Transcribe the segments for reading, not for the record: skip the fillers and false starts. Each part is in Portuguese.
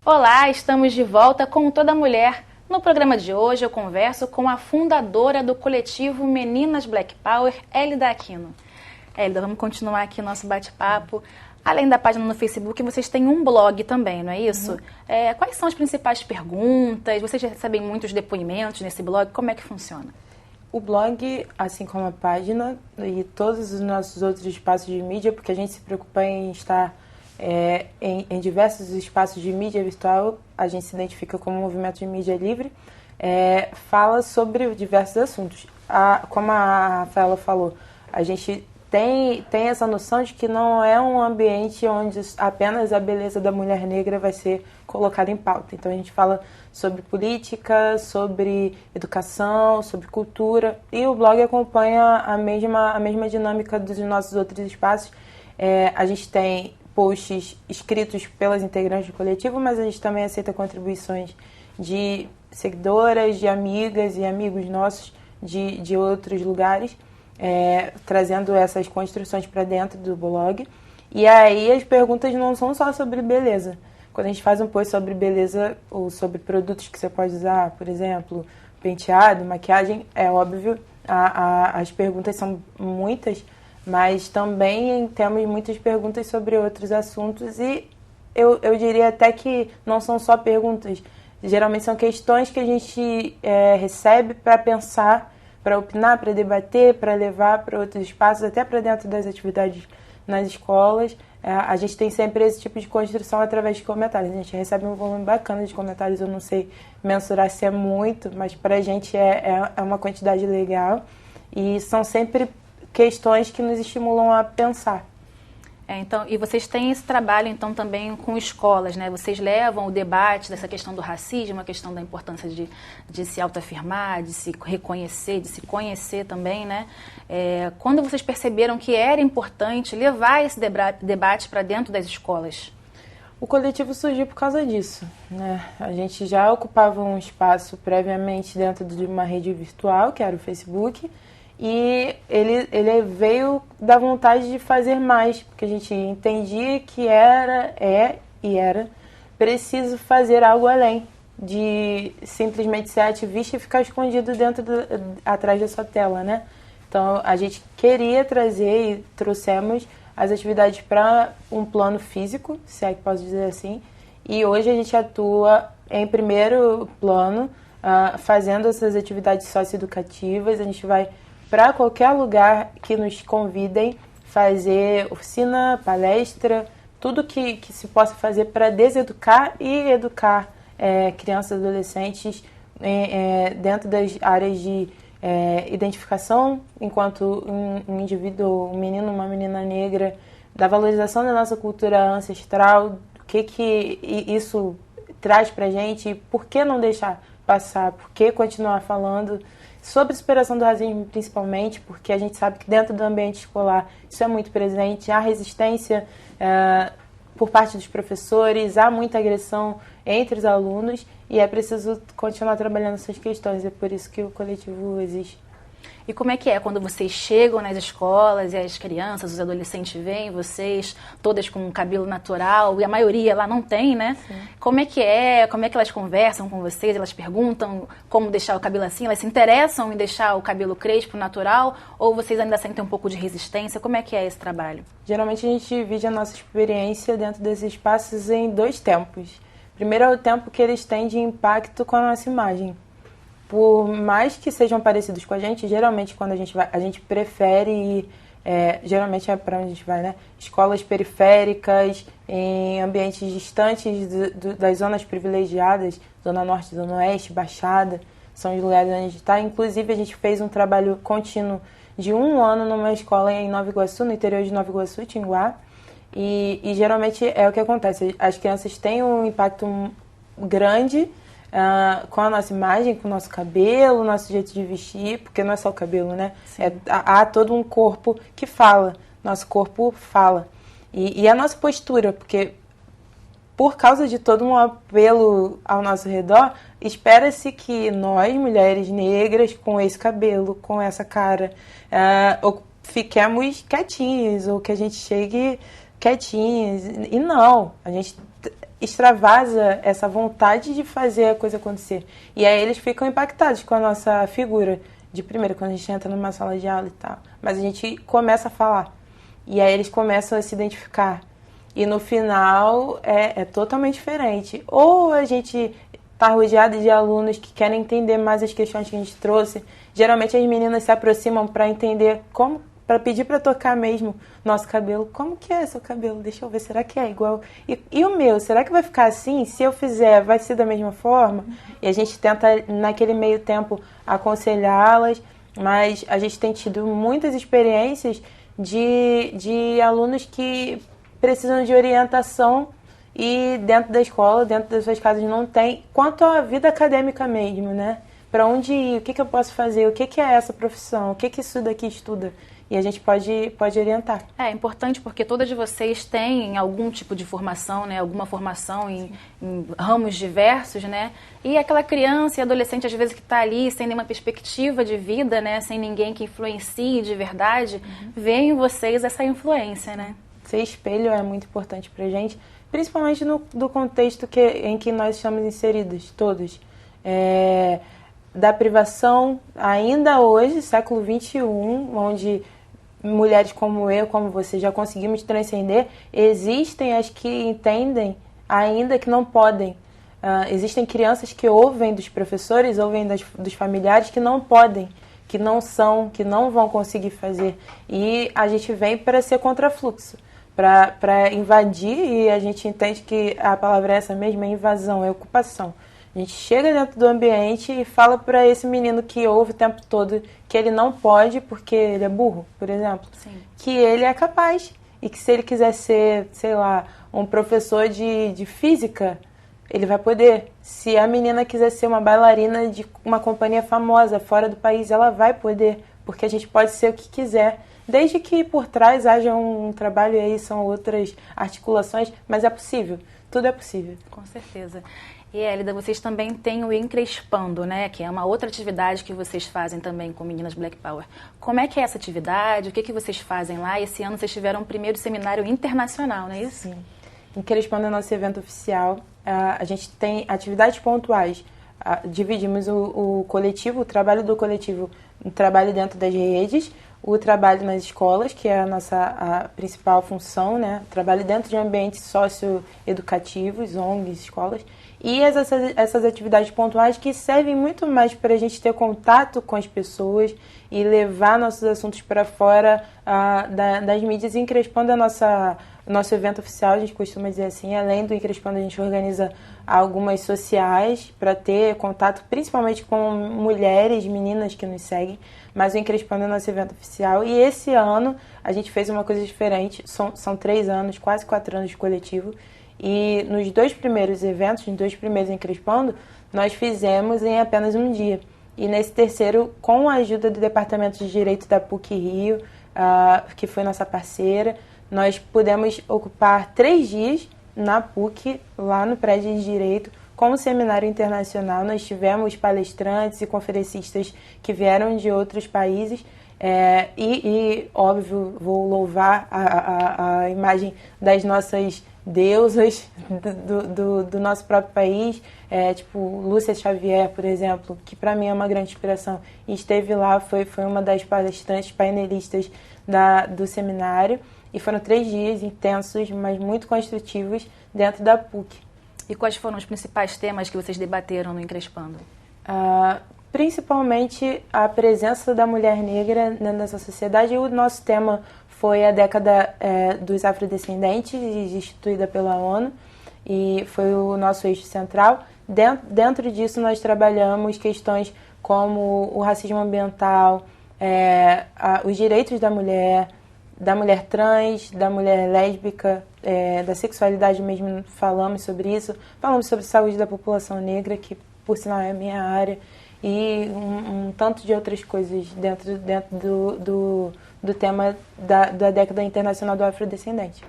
Olá, estamos de volta com Toda Mulher. No programa de hoje eu converso com a fundadora do coletivo Meninas Black Power, Hélida Aquino. Hélida, vamos continuar aqui o nosso bate-papo. Além da página no Facebook, vocês têm um blog também, não é isso? Uhum. Quais são as principais perguntas? Vocês recebem muitos depoimentos nesse blog? Como é que funciona? O blog, assim como a página e todos os nossos outros espaços de mídia, porque a gente se preocupa em estar em diversos espaços de mídia virtual, a gente se identifica como um movimento de mídia livre, fala sobre diversos assuntos. Como a Rafaela falou, a gente tem essa noção de que não é um ambiente onde apenas a beleza da mulher negra vai ser colocada em pauta. Então a gente fala sobre política, sobre educação, sobre cultura, e o blog acompanha a mesma dinâmica dos nossos outros espaços. A gente tem posts escritos pelas integrantes do coletivo, mas a gente também aceita contribuições de seguidoras, de amigas e amigos nossos de outros lugares, trazendo essas construções para dentro do blog. E aí as perguntas não são só sobre beleza. Quando a gente faz um post sobre beleza ou sobre produtos que você pode usar, por exemplo, penteado, maquiagem, é óbvio, as perguntas são muitas, mas também temos muitas perguntas sobre outros assuntos e eu diria até que não são só perguntas, geralmente são questões que a gente recebe para pensar, para opinar, para debater, para levar para outros espaços, até para dentro das atividades nas escolas. A gente tem sempre esse tipo de construção através de comentários. A gente recebe um volume bacana de comentários, eu não sei mensurar se é muito, mas para a gente é uma quantidade legal. E são sempre questões que nos estimulam a pensar. Então, e vocês têm esse trabalho, então, também com escolas, né? Vocês levam o debate dessa questão do racismo, a questão da importância de se autoafirmar, de se reconhecer, de se conhecer também, né? Quando vocês perceberam que era importante levar esse debate para dentro das escolas? O coletivo surgiu por causa disso, né? A gente já ocupava um espaço previamente dentro de uma rede virtual, que era o Facebook, e ele veio da vontade de fazer mais, porque a gente entendia que era preciso fazer algo além de simplesmente ser ativista e ficar escondido atrás da sua tela, né? Então a gente queria trazer e trouxemos as atividades para um plano físico, se é que posso dizer assim, e hoje a gente atua em primeiro plano, fazendo essas atividades socioeducativas. A gente vai para qualquer lugar que nos convidem, fazer oficina, palestra, tudo que se possa fazer para deseducar e educar crianças e adolescentes dentro das áreas de identificação enquanto um indivíduo, um menino, uma menina negra, da valorização da nossa cultura ancestral, o que isso traz para a gente, por que não deixar passar, por que continuar falando sobre superação do racismo, principalmente, porque a gente sabe que dentro do ambiente escolar isso é muito presente, há resistência por parte dos professores, há muita agressão entre os alunos e é preciso continuar trabalhando essas questões, é por isso que o coletivo existe. E como é que é quando vocês chegam nas escolas e as crianças, os adolescentes veem vocês todas com cabelo natural e a maioria lá não tem, né? Sim. Como é que elas conversam com vocês? Elas perguntam como deixar o cabelo assim? Elas se interessam em deixar o cabelo crespo, natural? Ou vocês ainda sentem um pouco de resistência? Como é que é esse trabalho? Geralmente a gente divide a nossa experiência dentro desses espaços em 2 tempos. Primeiro é o tempo que eles têm de impacto com a nossa imagem. Por mais que sejam parecidos com a gente, geralmente quando a gente vai, a gente prefere ir, geralmente é para onde a gente vai, né? Escolas periféricas, em ambientes distantes das zonas privilegiadas, Zona Norte, Zona Oeste, Baixada, são os lugares onde a gente está. Inclusive, a gente fez um trabalho contínuo de 1 ano numa escola em Nova Iguaçu, no interior de Nova Iguaçu, Tinguá, e geralmente é o que acontece. As crianças têm um impacto grande com a nossa imagem, com o nosso cabelo, nosso jeito de vestir, porque não é só o cabelo, né? Há todo um corpo que fala, nosso corpo fala. E a nossa postura, porque por causa de todo um apelo ao nosso redor, espera-se que nós, mulheres negras, com esse cabelo, com essa cara, fiquemos quietinhos ou que a gente chegue quietinhos. E não, a gente extravasa essa vontade de fazer a coisa acontecer. E aí eles ficam impactados com a nossa figura de primeiro, quando a gente entra numa sala de aula e tal. Mas a gente começa a falar. E aí eles começam a se identificar. E no final é totalmente diferente. Ou a gente está rodeado de alunos que querem entender mais as questões que a gente trouxe. Geralmente as meninas se aproximam para entender como, para pedir para tocar mesmo nosso cabelo. Como que é seu cabelo? Deixa eu ver, será que é igual? E o meu, será que vai ficar assim? Se eu fizer, vai ser da mesma forma? E a gente tenta, naquele meio tempo, aconselhá-las, mas a gente tem tido muitas experiências de alunos que precisam de orientação e dentro da escola, dentro das suas casas não tem, quanto à vida acadêmica mesmo, né? Para onde ir, o que eu posso fazer, o que é essa profissão, o que isso daqui estuda. E a gente pode orientar. É importante porque todas de vocês têm algum tipo de formação, né? Alguma formação em ramos diversos, né? E aquela criança e adolescente, às vezes, que está ali sem nenhuma perspectiva de vida, né? Sem ninguém que influencie de verdade, vê em vocês essa influência, né? Ser espelho é muito importante pra gente, principalmente do contexto em que nós estamos inseridos, todos. Da privação, ainda hoje, século XXI, onde mulheres como eu, como você, já conseguimos transcender, existem as que entendem ainda que não podem. Existem crianças que ouvem dos professores, ouvem dos familiares que não podem, que não são, que não vão conseguir fazer. E a gente vem para ser contrafluxo, para invadir, e a gente entende que a palavra é essa mesma, é invasão, é ocupação. A gente chega dentro do ambiente e fala para esse menino que ouve o tempo todo que ele não pode porque ele é burro, por exemplo. Sim. Que ele é capaz e que se ele quiser ser, sei lá, um professor de física, ele vai poder. Se a menina quiser ser uma bailarina de uma companhia famosa fora do país, ela vai poder, porque a gente pode ser o que quiser. Desde que por trás haja um trabalho, e aí são outras articulações, mas é possível, tudo é possível. Com certeza. E, Elida, vocês também têm o Encrespando, né? Que é uma outra atividade que vocês fazem também com Meninas Black Power. Como é que é essa atividade? O que vocês fazem lá? Esse ano vocês tiveram o primeiro seminário internacional, não é isso? Sim. Encrespando é nosso evento oficial. A gente tem atividades pontuais. Dividimos o coletivo, o trabalho do coletivo, o trabalho dentro das redes, o trabalho nas escolas, que é a nossa principal função, né? O trabalho dentro de ambientes socioeducativos, ONGs, escolas. E essas atividades pontuais que servem muito mais para a gente ter contato com as pessoas e levar nossos assuntos para fora das mídias. E Encrespando é nosso evento oficial, a gente costuma dizer assim. Além do Encrespando, a gente organiza algumas sociais para ter contato principalmente com mulheres, meninas que nos seguem. Mas o Encrespando é nosso evento oficial. E esse ano a gente fez uma coisa diferente. São 3 anos, quase 4 anos de coletivo. E nos 2 primeiros eventos, nos 2 primeiros Encrespando, nós fizemos em apenas um dia. E nesse terceiro, com a ajuda do Departamento de Direito da PUC-Rio, que foi nossa parceira, nós pudemos ocupar 3 dias na PUC, lá no prédio de Direito, com um seminário internacional. Nós tivemos palestrantes e conferencistas que vieram de outros países. Óbvio, vou louvar a imagem das nossas deusas do nosso próprio país, tipo Lúcia Xavier, por exemplo, que para mim é uma grande inspiração, e esteve lá, foi uma das palestrantes painelistas do seminário, e foram 3 dias intensos, mas muito construtivos dentro da PUC. E quais foram os principais temas que vocês debateram no Encrespando? Principalmente a presença da mulher negra nessa sociedade. E o nosso tema foi a década dos afrodescendentes, instituída pela ONU, e foi o nosso eixo central. Dentro disso, nós trabalhamos questões como o racismo ambiental, os direitos da mulher trans, da mulher lésbica, da sexualidade mesmo, falamos sobre isso. Falamos sobre saúde da população negra, que por sinal é a minha área, e um tanto de outras coisas dentro do tema da década internacional do afrodescendente.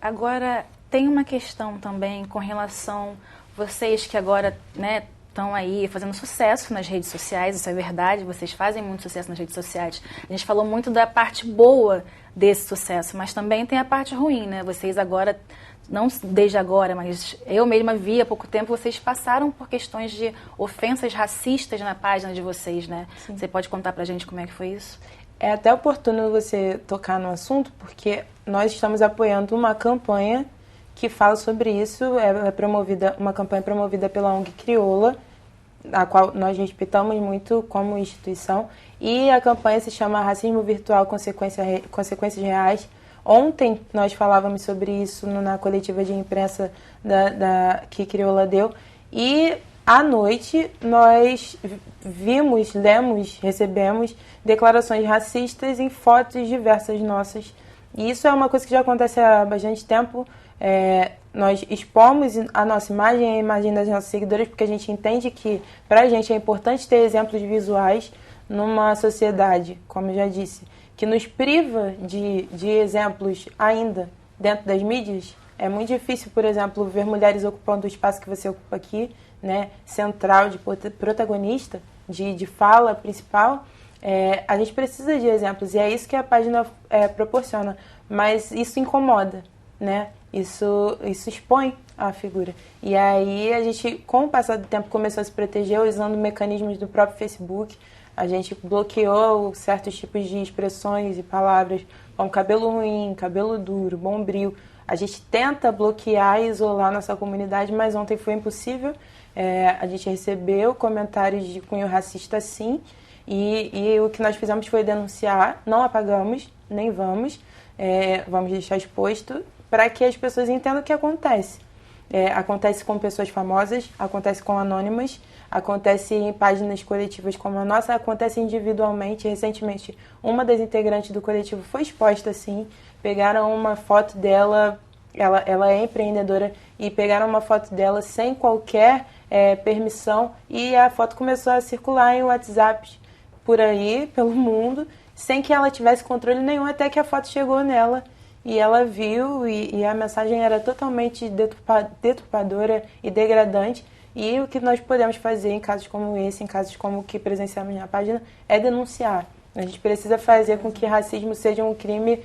Agora, tem uma questão também com relação, vocês que agora, né, estão aí fazendo sucesso nas redes sociais, isso é verdade, vocês fazem muito sucesso nas redes sociais. A gente falou muito da parte boa desse sucesso, mas também tem a parte ruim, né? Vocês agora, não desde agora, mas eu mesma vi há pouco tempo, vocês passaram por questões de ofensas racistas na página de vocês, né? Sim. Você pode contar pra gente como é que foi isso? É até oportuno você tocar no assunto, porque nós estamos apoiando uma campanha que fala sobre isso, uma campanha promovida pela ONG Crioula, a qual nós respeitamos muito como instituição, e a campanha se chama Racismo Virtual, Consequências Reais. Ontem nós falávamos sobre isso na coletiva de imprensa que Crioula deu, e à noite nós lemos, recebemos declarações racistas em fotos diversas nossas. E isso é uma coisa que já acontece há bastante tempo. Nós expomos a nossa imagem, a imagem das nossas seguidoras, porque a gente entende que para a gente é importante ter exemplos visuais numa sociedade, como eu já disse, que nos priva de exemplos ainda dentro das mídias. É muito difícil, por exemplo, ver mulheres ocupando o espaço que você ocupa aqui, né, central, de protagonista, de fala principal. A gente precisa de exemplos, e é isso que a página proporciona. Mas isso incomoda, né? Isso expõe a figura. E aí a gente, com o passar do tempo, começou a se proteger usando mecanismos do próprio Facebook. A gente bloqueou certos tipos de expressões e palavras, como cabelo ruim, cabelo duro, bombril. A gente tenta bloquear e isolar nossa comunidade, mas ontem foi impossível. A gente recebeu comentários de cunho racista, sim, e o que nós fizemos foi denunciar, não apagamos, nem vamos deixar exposto, para que as pessoas entendam o que acontece. Acontece com pessoas famosas, acontece com anônimas, acontece em páginas coletivas como a nossa, acontece individualmente. Recentemente, uma das integrantes do coletivo foi exposta assim, pegaram uma foto dela, ela é empreendedora, e pegaram uma foto dela sem qualquer permissão, e a foto começou a circular em WhatsApp por aí, pelo mundo, sem que ela tivesse controle nenhum, até que a foto chegou nela. E ela viu, e a mensagem era totalmente deturpadora e degradante. E o que nós podemos fazer em casos como esse, em casos como o que presenciamos na página, é denunciar. A gente precisa fazer com que racismo seja um crime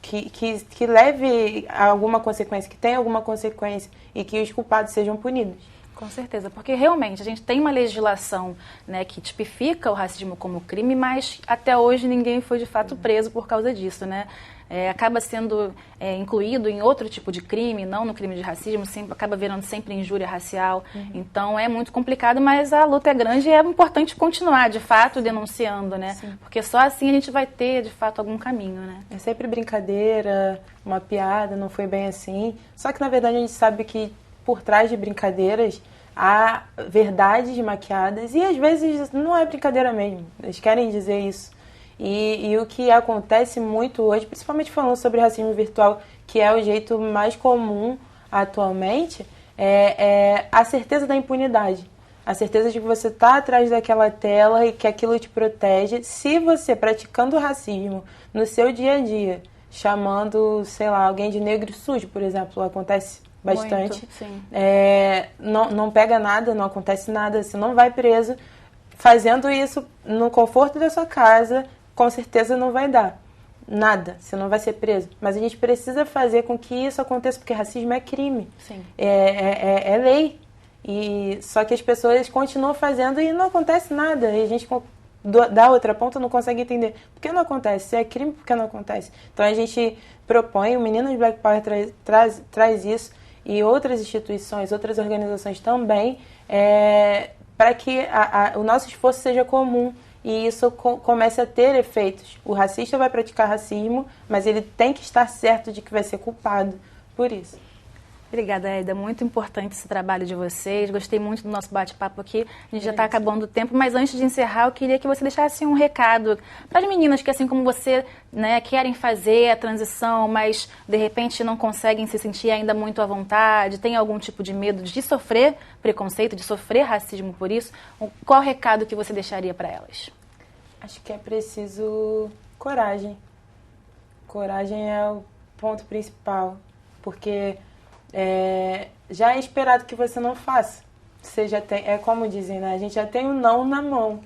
que leve a alguma consequência, que tenha alguma consequência, e que os culpados sejam punidos. Com certeza, porque realmente a gente tem uma legislação, né, que tipifica o racismo como crime, mas até hoje ninguém foi de fato preso por causa disso, né? Acaba sendo incluído em outro tipo de crime, não no crime de racismo, sempre, acaba virando sempre injúria racial. Então é muito complicado, mas a luta é grande e é importante continuar, de fato, denunciando, né? Sim. Porque só assim a gente vai ter, de fato, algum caminho, né? É sempre brincadeira, uma piada, não foi bem assim. Só que, na verdade, a gente sabe que por trás de brincadeiras há verdades maquiadas, e às vezes não é brincadeira mesmo, eles querem dizer isso. E o que acontece muito hoje, principalmente falando sobre racismo virtual, que é o jeito mais comum atualmente, é a certeza da impunidade. A certeza de que você está atrás daquela tela e que aquilo te protege. Se você, praticando racismo no seu dia a dia, chamando, sei lá, alguém de negro sujo, por exemplo, acontece bastante. Muito, sim. Não pega nada, não acontece nada, você não vai preso. Fazendo isso no conforto da sua casa, com certeza não vai dar nada, você não vai ser preso. Mas a gente precisa fazer com que isso aconteça, porque racismo é crime. Sim. É lei. E só que as pessoas continuam fazendo e não acontece nada. E a gente, da outra ponta, não consegue entender por que não acontece. Se é crime, por que não acontece? Então a gente propõe, o Meninas Black Power traz isso, e outras instituições, outras organizações também, para que o nosso esforço seja comum e isso comece a ter efeitos. O racista vai praticar racismo, mas ele tem que estar certo de que vai ser culpado por isso. Obrigada, Aida. Muito importante esse trabalho de vocês. Gostei muito do nosso bate-papo aqui. A gente já está acabando o tempo, mas antes de encerrar, eu queria que você deixasse um recado para as meninas que, assim como você, né, querem fazer a transição, mas de repente não conseguem se sentir ainda muito à vontade, tem algum tipo de medo de sofrer preconceito, de sofrer racismo por isso. Qual o recado que você deixaria para elas? Acho que é preciso coragem. Coragem é o ponto principal, porque já é esperado que você não faça. você já tem, é como dizem, né? A gente já tem o não na mão.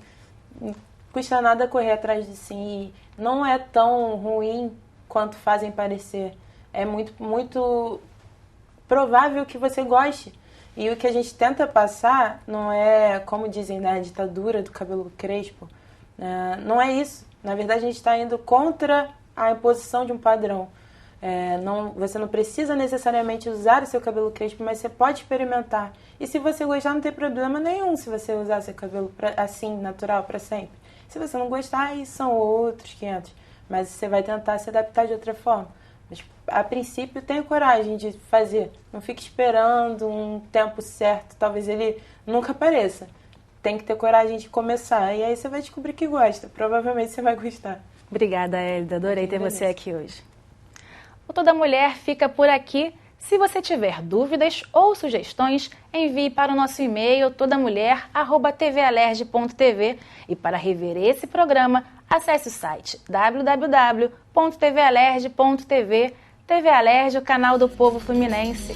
Não custa nada correr atrás de si. Não é tão ruim quanto fazem parecer. É muito provável que você goste. E o que a gente tenta passar não é, como dizem, né, a ditadura do cabelo crespo. Não é isso. Na verdade, a gente está indo contra a imposição de um padrão. Você não precisa necessariamente usar o seu cabelo crespo, mas você pode experimentar. E se você gostar, não tem problema nenhum se você usar seu cabelo assim, natural, para sempre. Se você não gostar, aí são outros 500. Mas você vai tentar se adaptar de outra forma. Mas, a princípio, tenha coragem de fazer. Não fique esperando um tempo certo. Talvez ele nunca apareça. Tem que ter coragem de começar. E aí você vai descobrir que gosta. Provavelmente você vai gostar. Obrigada, Hélida. Adorei ter você aqui hoje. O Toda Mulher fica por aqui. Se você tiver dúvidas ou sugestões, envie para o nosso e-mail todamulher@tvalerj.tv e para rever esse programa, acesse o site www.tvalerj.tv. TV Alerj, o canal do povo fluminense.